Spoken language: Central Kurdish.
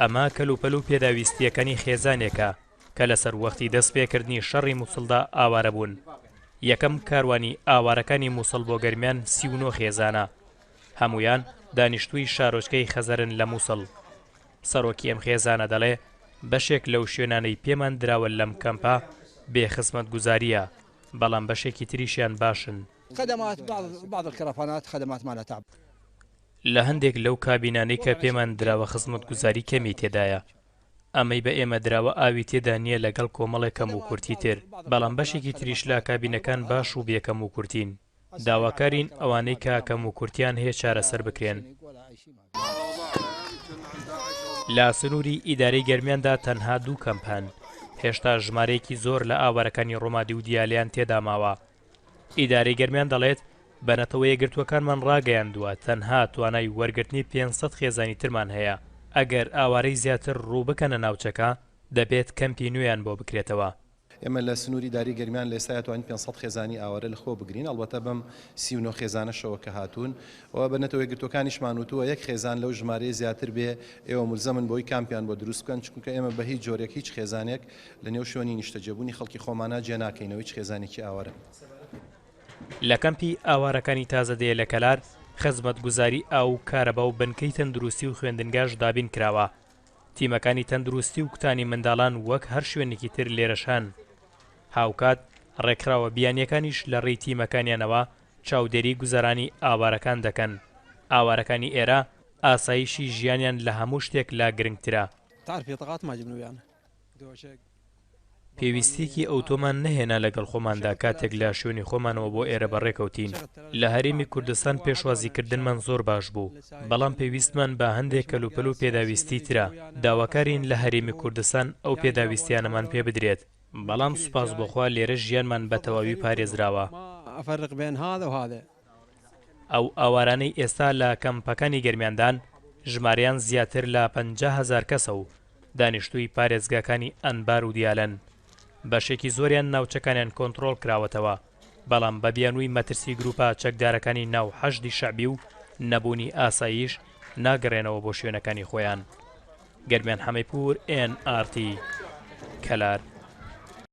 ئەمە کەلوپەل و پێداویستیەکانی خێزانێکە کە لەسەر وەختی دەستپێکردنی شەڕی موسڵدا ئاوارە بوون. یەکەم کاروانی ئاوارەکانی موسڵ بۆ گەرمیان 39 خێزانە، هەمویان دانیشتووی شارۆچکەی خەزەرن لە موسڵ. سەرۆکی ئەم خێزانە دەڵێ بەشێک لەو شوێنانەی پێمان دراوە لەم کەمپا بێخزمەت گوزاریە، بەڵام بەشێکی تریشیان باشن. لە هەندێک لەو کابینانەی کە پێمان دراوە خزمەت گوزاری کەمی تێدایە. ئەمەی بە ئێمە دراوە ئاوی تێدا نییە لەگەڵ کۆمەڵێک کەم و کورتی تر، بەڵام بەشێکی تریش لە کابینەکان باش و بێکەم و کورتین. داواکارین ئەوانەی کە کەم و کورتیان هەیە چارەسەر بکرێن. لە سنووری ئیدارەی گەرمیاندا تەنها 2 کەمپان، هێشتا ژمارەیەکی زۆر لە ئاوارەکانی ڕۆمادی و دیالیان تێدا ماوە. ئیدارەی گەرمیان دەڵێت بەنەتەوە یەکگرتووەکانمان ڕاگەیاندووە تەنها توانای وەرگرتنی 500 خێزانی ترمان هەیە. ئەگەر ئاوارەی زیاتر ڕوو بکەنە ناوچەکە دەبێت کەمپی نوێیان بۆ بکرێتەوە. ئێمە لە سنووری داری گەرمیان لە ئێستا توانین 500 خێزانی ئاوارە لە خۆ بگرین، ئەڵبەتە بەم 39 خێزانەشەوە کە هاتوون ئەوە بەنەتەوە یەکگرتوەکانیشمان وتووە یەک خێزان لەو ژمارەیە زیاتر بێ ئێوە مولزەمن بۆی کامپیان بۆ دروست بکەن، چونکە ئێمە بە هیچ جۆرێک هیچ خێزانێک لە نێو شوێنی نیشتەجێبوونی خەڵکی خۆمانە جێ ناکەینەوە هیچ خێزانێکی ئاوارە. لە کەمپی ئاوارەکانی تازەدەیە لە کەلار خزمەت گوزاری ئاو و کارەبا و بنکەی تەندروستی و خوێندنگاش دابین کراوە. تیمەکانی تەندروستی و کوتانی منداڵان وەک هەر شوێنێکی تر لێرەشان. هاوکات ڕێکخراوە بیانیەکانیش لە ڕێی تیمەکانیانەوە چاودێری گوزارانی ئاوارەکان دەکەن. ئاوارەکانی ئێرە ئاسایشی ژیانیان لە هەموو شتێک لا گرنگترە. پێویستێکی ئەوتۆمان نەهێنا لەگەڵ خۆماندا کاتێک لە شوێنی خۆمانەوە بۆ ئێرە بەڕێکەوتین. لە هەرێمی کوردستان پێشوازیکردنمان زۆر باش بوو، بەڵام پێویستمان بە هەندێک کەلوپەل و پێداویستی ترە. داواکارین لە هەرێمی کوردستان ئەو پێداویستیانەمان پێ بدرێت، بەڵام سوپاس بۆخوا لێرە ژیانمان بە تەواوی پارێزراوە. ئەو ئاوارانەی ئێستا لە کەمپەکانی گەرمیاندان ژمارەیان زیاتر لە 50,000 کەسە و دانیشتووی پارێزگاکانی ئەنبار و دیالەن. بەشێکی زۆریان ناوچەکانیان کۆنتڕۆڵ کراوەتەوە، بەڵام بە بیانووی مەترسی گروپە چەکدارەکانی ناو حەشدی شەعبی و نەبوونی ئاسایش ناگەڕێنەوە بۆ شوێنەکانی خۆیان. گەرمیان حەمەیپور NRT کەلار.